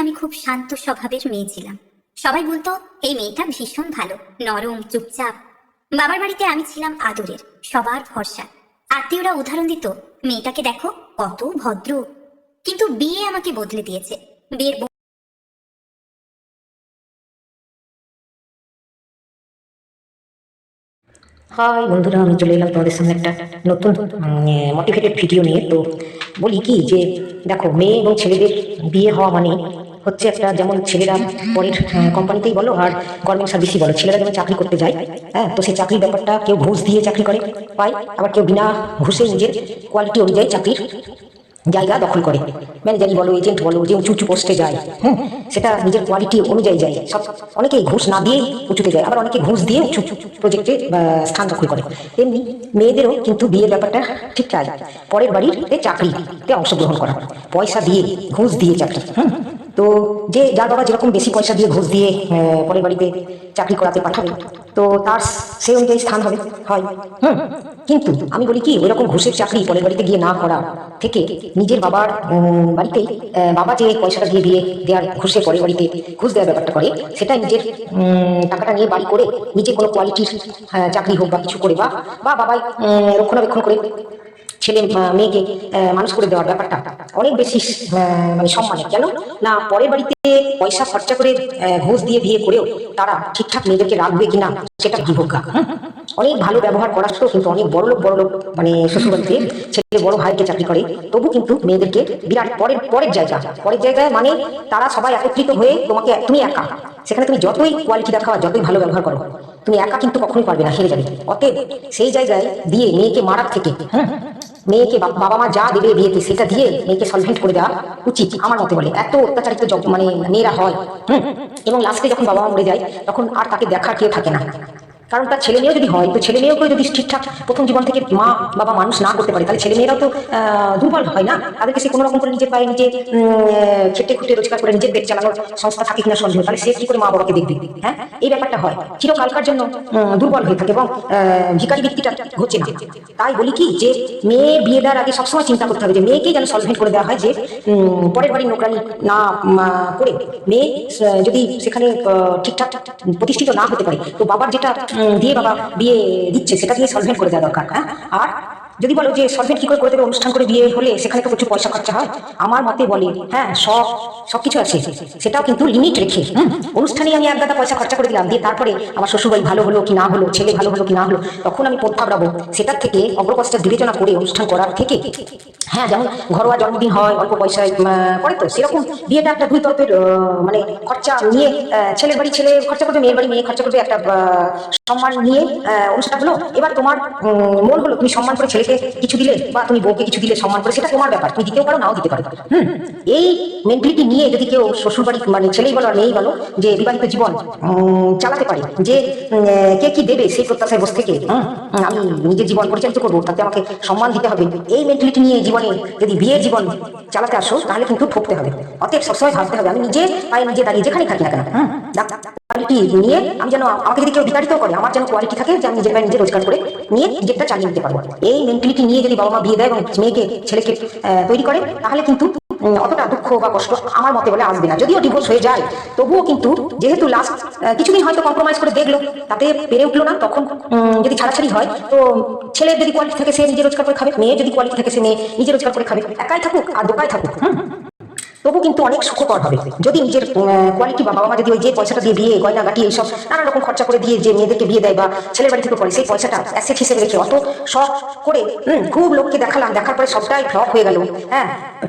আমি খুব শান্ত স্বভাবের মেয়ে ছিলাম। সবাই বলতো এই মেয়েটা ভীষণ ভালো, নরম, চুপচাপ। বাবার বাড়িতে আমি ছিলাম আদরের, সবার ভরসা। আত্মীয়রা উদাহরণ দিত, মেয়েটাকে দেখো কত ভদ্র। কিন্তু বিয়ে আমাকে বদলে দিয়েছে। বিয়ের হাই বন্ধুরা, আমি চলে এলাম তোমাদের সামনে একটা নতুন মোটিভেটেড ভিডিও নিয়ে। তো বলি কি যে দেখো, মেয়ে এবং ছেলেদের বিয়ে হওয়া মানে হচ্ছে একটা, যেমন ছেলেরা পরের কোম্পানিতেই বলো আর গভর্নমেন্ট সার্ভিসই বলো, ছেলেরা যেমন চাকরি করতে যায়, হ্যাঁ, তো সেই চাকরির ব্যাপারটা কেউ ঘুষ দিয়ে চাকরি করে পায়, আবার কেউ বিনা ঘুষে নিজের কোয়ালিটি অনুযায়ী চাকরির জায়গা দখল করে। ম্যানেজারই বলো, এজেন্ট বলো, যে উঁচু উঁচু পোস্টে যায়, সেটা নিজের কোয়ালিটি অনুযায়ী যায়। সব অনেকে ঘুষ না দিয়েই উঁচুতে যায়, আবার অনেকে ঘুষ দিয়ে উঁচু প্রজেক্টে স্থান দখল করে। তেমনি মেয়েদেরও কিন্তু বিয়ের ব্যাপারটা ঠিক তাই, পরের বাড়িতে চাকরিতে অংশগ্রহণ করা, পয়সা দিয়ে, ঘুষ দিয়ে চাকরি। তো যে যার বাবা যেরকম বেশি পয়সা দিয়ে ঘুষ দিয়ে পরের বাড়িতে চাকরি করাতে পাঠাবে, তো তার সেই অনুযায়ী স্থান হবে, হয়। কিন্তু আমি বলি কি, ওইরকম ঘুষের চাকরি পরের বাড়িতে গিয়ে না করা থেকে নিজের বাবার বাড়িতেই, বাবা যে পয়সাটা দিয়ে বিয়ে দেওয়ার ঘুষে পরের বাড়িতে ঘুষ দেওয়ার ব্যাপারটা করে, সেটা নিজের টাকাটা নিয়ে বাড়ি করে নিজে কোনো কোয়ালিটির চাকরি হোক বা কিছু করে, বা বাবাই রক্ষণাবেক্ষণ করে ছেলে মেয়েকে মানুষ করে দেওয়ার ব্যাপারটা অনেক বেশি মানে সম্মানের। কেন না, পরের বাড়িতে পয়সা খরচা করে ঘুষ দিয়ে বিয়ে করেও তারা ঠিকঠাক মেয়েদেরকে রাখবে কিনা সেটা বিভজ্ঞা। অনেক ভালো ব্যবহার করার তো, কিন্তু অনেক বড় লোক মানে শ্বশুরবাড়িতে ছেলে বড় ভাইকে চাকরি করে, তবু কিন্তু মেয়েদেরকে বিরাট পরের জায়গায় মানে তারা সবাই একত্রিত হয়ে তোমাকে, তুমি একা সেখানে তুমি যতই কোয়ালিটি দেখাও, যতই ভালো ব্যবহার করো, তুমি একা কিন্তু কখনোই পারবে না, হেরে যাবে। অতএব সেই জায়গায় দিয়ে মেয়েকে মারার থেকে মেয়েকে বাবা মা যা দেবে বিয়েতে সেটা দিয়ে মেয়েকে সলভেন্ট করে দেওয়া উচিত আমার মতে বলে। এত অত্যাচারিত মানে মেয়েরা হয়, এবং লাস্টে যখন বাবা মা মরে যায় তখন আর তাকে দেখার কেউ থাকে না। কারণ তার ছেলে মেয়েও যদি হয়, তো ছেলে মেয়েকেও যদি ঠিকঠাক প্রথম জীবন থেকে মা বাবা মানুষ না করতে পারে, তাহলে ছেলে মেয়েরাও তো দুর্বল হয় না। তাদেরকে সে কোনো রকম করে নিজের পায়ে নিজে খেটে খুঁটে রোজগার করে নিজের পেট চালানোর সংস্থা থাকে কিনা সন্দেহ, তাহলে সে কি করে মা বাবাকে দেখবে? হ্যাঁ, এই ব্যাপারটা হয়, চিরকালকার জন্য দুর্বল হয়ে থাকে এবং ভিখারি বৃত্তিটা হচ্ছে না। তাই বলি কি যে মেয়ে বিয়ে দেওয়ার আগে সবসময় চিন্তা করতে হবে যে মেয়েকেই যেন সলভেন্ট করে দেওয়া হয়, যে পরের বাড়ির নোকরানি না করে মেয়ে যদি সেখানে ঠিকঠাক প্রতিষ্ঠিত না হতে পারে, তো বাবার যেটা দিয়ে বাবা বিয়ে দিচ্ছে সেটা দিয়ে সলভেন্ট করে দেওয়া দরকার। হ্যাঁ, আর যদি বলো যে সলভেন্ট কি করে দেবে, অনুষ্ঠান করে বিয়ে হলে সেখানে তো প্রচুর পয়সা খরচা হয়, আমার মতে বলে হ্যাঁ, সবকিছু আছে, সেটাও কিন্তু লিমিট রেখে। অনুষ্ঠানে আমি এক গাদা পয়সা খরচা করে দিলাম, দিয়ে তারপরে আমার শ্বশুরবাড়ি ভালো হলো কি না হলো, ছেলে ভালো হলো কি না হলো, তখন আমি পথ থাবড়াবো, সেটার থেকে অগ্রপশ্চাৎ বিবেচনা করে অনুষ্ঠান করার থেকে, হ্যাঁ, যেমন ঘরোয়া জন্মদিন হয় অল্প পয়সায় করে, তো সেরকম বিয়েটা একটা দুই তরফের মানে খরচা নিয়ে, ছেলের বাড়ি ছেলে খরচা করবে, মেয়ের বাড়ি মেয়ে খরচা করবে, একটা সম্মান নিয়ে অনুষ্ঠান হলো। এবার তোমার মন হলো তুমি সম্মান করে ছেলেকে কিছু দিলে, বা তুমি বউকে কিছু দিলে সম্মান করে, সেটা তোমার ব্যাপার, তুমি দিতেও পারো নাও দিতে পারো। এই মেন্টালিটি নিয়ে যদি কেউ শ্বশুর বাড়ি মানে ছেলেই বলো আর মেয়েই বলো যে বিবাহিত জীবন চালাতে পারে, যে কে কি দেবে সেই প্রত্যাশায় বসে থেকে আমি নিজের জীবন পরিচালিত করবো, তাতে আমাকে সম্মান দিতে হবে, এই মেন্টালিটি নিয়ে জীবনে যদি বিয়ের জীবন চালাতে আসো, তাহলে কিন্তু ঠকতে হবে। অতএব সবসময় ভাবতে হবে আমি নিজে পায়ে নিজে দাঁড়িয়ে যেখানে থাকি না কেন, কোয়ালিটি নিয়ে আমি যেন, আমাকে যদি কেউ বিতাড়িত করে, আমার যেন কোয়ালিটি থাকে যে আমি নিজের পায়ে নিজে রোজগার করে নিয়ে নিজেরটা চালিয়ে নিতে পারবো। এই মেন্টালিটি নিয়ে যদি বাবা মা বিয়ে দেয় এবং মেয়েকে ছেলেকে তৈরি করে, তাহলে কিন্তু অতটা দুঃখ বা কষ্ট আমার মতে বলে আসবে না। যদিও ডিভোর্স হয়ে যায়, তবুও কিন্তু যেহেতু লাস্ট কিছুদিন হয়তো কম্প্রোমাইজ করে দেখলো, তাতে পেরে উঠলো না, তখন যদি ছাড়াছাড়ি হয়, তো ছেলের যদি কোয়ালিটি থাকে সে নিজে রোজগার করে খাবে, মেয়ে যদি কোয়ালিটি থাকে সে মেয়ে নিজে রোজগার করে খাবে, একাই থাকুক আর দোকায় থাকুক, তবু কিন্তু অনেক সুখকর হবে। যদি নিজের কোয়ালিটি বা বাবা মা যদি ওই যে পয়সাটা দিয়ে বিয়ে গয়না গাটি এইসব নানা রকম খরচা করে দিয়ে যে মেয়েদেরকে বিয়ে দেয় বা ছেলের বাড়ি থেকে পড়ে, সেই পয়সাটা অ্যাসেট হিসেবে রেখে অত শখ করে খুব লোককে দেখালাম, দেখার পরে সবটাই ফ্লপ হয়ে গেল, হ্যাঁ,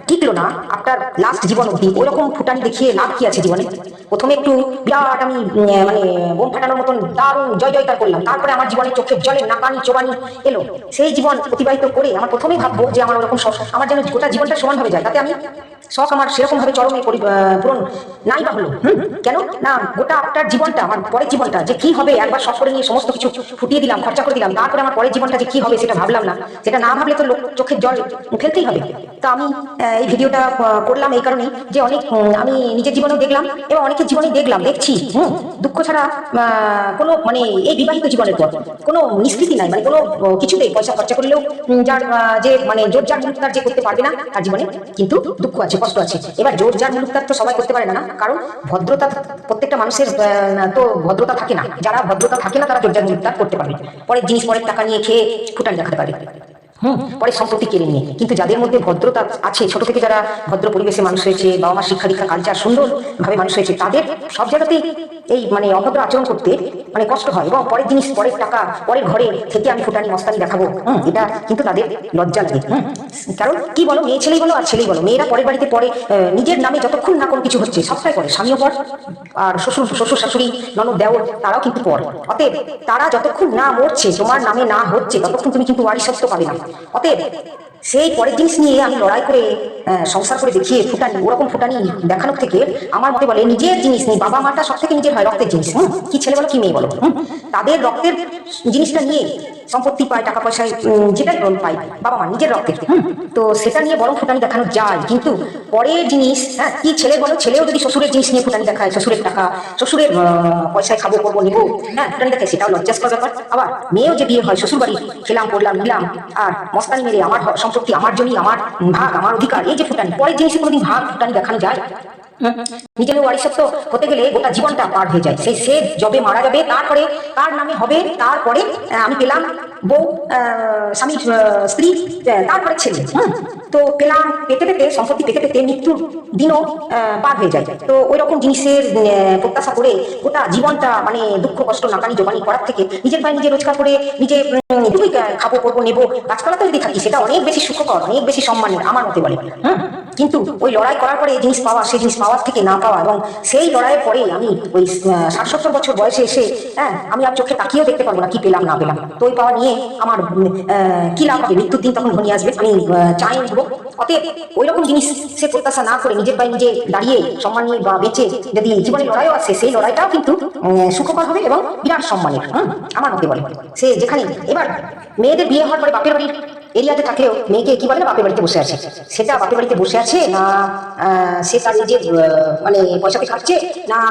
টিকলো না আপনার লাস্ট জীবন অব্দি, ওরকম ফুটানি দেখিয়ে লাভ কি আছে জীবনে? প্রথমে একটু বিরাট আমি মানে বোম ফাটানোর মতন দারুণ জয় জয়কার করলাম, তারপরে আমার জীবনে চোখের জলে নাকানি চোবানি এলো, সেই জীবন অতিবাহিত করে আমার প্রথমেই ভাববো যে আমার ওরকম শখ, আমার যেন গোটা জীবনটা সমান ভাবে যায়, তাতে আমি শখ আমার সেরকম ভাবে চরমে পূরণ নাই বা হলো। কেন না, গোটা আপনার জীবনটা, আমার পরের জীবনটা যে কি হবে, একবার শখ করে নিয়ে সমস্ত কিছু ফুটিয়ে দিলাম, খরচা করে দিলাম, তারপরে আমার পরের জীবনটা যে কি হবে সেটা ভাবলাম না, সেটা না ভাবলে তো চোখের জল ফেলতেই হবে। তো আমি এই ভিডিওটা করলাম এই কারণেই যে অনেক আমি নিজের জীবনেও দেখলাম এবং অনেকে অর্থের জীবনে দেখছি দুঃখ ছাড়া কোনো মানে এই বিবাহিত জীবনের পর কোনো নিষ্কৃতি নাই, মানে কোনো কিছুতেই পয়সা খরচা করলেও যার যে মানে জোর যার মুলুক তার যে করতে পারবে না তার জীবনে কিন্তু দুঃখ আছে, কষ্ট আছে। এবার জোর যার মুলুক তার তো সবাই করতে পারে না, কারণ ভদ্রতা প্রত্যেকটা মানুষের তো ভদ্রতা থাকে না। যারা ভদ্রতা থাকে না তারা জোর যার মুলুক তার করতে পারবে, পরের জিনিস পরের টাকা নিয়ে খেয়ে ফুটানি দেখাতে পারে, পরে সম্পত্তি কেড়ে নিয়ে। কিন্তু যাদের মধ্যে ভদ্রতা আছে, ছোট থেকে যারা ভদ্র পরিবেশে মানুষ হয়েছে, বাবা মা শিক্ষা দীক্ষা কালচার সুন্দর ভাবে মানুষ হয়েছে, তাদের সব জায়গাতেই এই মানে অভদ্র আচরণ করতে মানে কষ্ট হয়, এবং পরের জিনিস পরের টাকা পরের ঘরে থেকে আমি ফুটানি মস্তানি দেখাবো, এটা কিন্তু তাদের লজ্জা লাগে। কারণ কি বলো, মেয়ে ছেলেই বলো আর ছেলেই বলো, মেয়েরা পরের বাড়িতে পরে নিজের নামে যতক্ষণ না কোনো কিছু হচ্ছে সবটাই করে, স্বামীও পর আর শ্বশুর শাশুড়ি ননদ দেওর তারাও কিন্তু পর। অতএব তারা যতক্ষণ না মরছে, তোমার নামে না হচ্ছে, ততক্ষণ তুমি কিন্তু ওয়ারিশত্ব পাবে না। অতএব সেই পরের জিনিস নিয়ে আমি লড়াই করে সংসার করে দেখিয়ে ফুটানি, ওরকম ফুটানি দেখানোর থেকে আমার মতে বলে নিজের জিনিস নেই, বাবা মাটা সব থেকে নিজের হয়, রক্তের জিনিস, কি ছেলে বলো কি মেয়ে বলো, তাদের রক্তের জিনিসটা নিয়ে সম্পত্তি পায়, টাকা পয়সায় যেটাই পাই বাবা মা নিজের রক্তের, তো সেটা নিয়ে বরং ফুটানি দেখানো যায়। কিন্তু পরের জিনিস, হ্যাঁ কি ছেলে বলো, ছেলেও যদি শ্বশুরের জিনিস নিয়ে ফুটানি দেখায়, শ্বশুরের টাকা শ্বশুরের পয়সায় খাবো করবো নেবো, হ্যাঁ ফুটানি দেখায়, সেটাও লজ্জাস্কর ব্যাপার। আবার মেয়েও যে বিয়ে হয় শ্বশুর বাড়ি খেলাম করলাম নিলাম আর মস্তানি মেরে আমার সম্পত্তি আমার জমি আমার ভাগ আমার অধিকার, এই যে ফুটানি, পরের জিনিসে কোনোদিন ভাগ ফুটানি দেখানো যায়? নিজের ওয়ারিশত্ব হতে গেলে গোটা জীবনটা পার হয়ে যায়। সে যবে মারা যাবে তারপরে কার নামে হবে, তারপরে আমি পেলাম বউ, স্বামীর স্ত্রী, তারপরে ছেলে, তো পেলাম পেতে পেতে সম্পত্তি পেতে পেতে মৃত্যুর দিনও পার হয়ে যায়। তো ওই রকম জিনিসের প্রত্যাশা করে গোটা জীবনটা মানে দুঃখ কষ্ট নাকানি জোগানি করার থেকে নিজের পায়ে নিজে রোজগার করে নিজে খাবো করবো নেবো গাছপালাতে যদি থাকি, সেটা অনেক বেশি সুখকর, অনেক বেশি সম্মানের আমার মতে বলে। কিন্তু ওই লড়াই করার পরে এই জিনিস পাওয়া, সেই জিনিস পাওয়ার থেকে না পাওয়া, এবং সেই লড়াইয়ের পরে আমি ওই 60-70 বছর বয়সে এসে আমি আর চোখে তাকিয়েও দেখতে পারবো না কি পেলাম না পেলাম। তো ওই পাওয়া নিয়ে আমার কি লাভ হবে, মৃত্যুর দিন তখন ঘনিয়ে আসবে, আমি চাই উঠবো। অতএব ওই রকম জিনিস সে প্রত্যাশা না করে নিজের পায়ে নিজে দাঁড়িয়ে সম্মান নিয়ে বা বেঁচে যদি জীবনের লড়াইও আসে, সেই লড়াইটাও কিন্তু সুখকর হবে এবং বিরাট সম্মানের, আমার মতে বলে। সে যেখানে এবার মেয়েদের বিয়ে হওয়ার পরে বাপের বাড়ির এরিয়াতে থাকলেও মেয়েকে কি বলে না, বাপের বাড়িতে বসে আছে, সেটা বাপের বাড়িতে বসে আছে না সে তার নিজের মানে পয়সাতে খাচ্ছে, না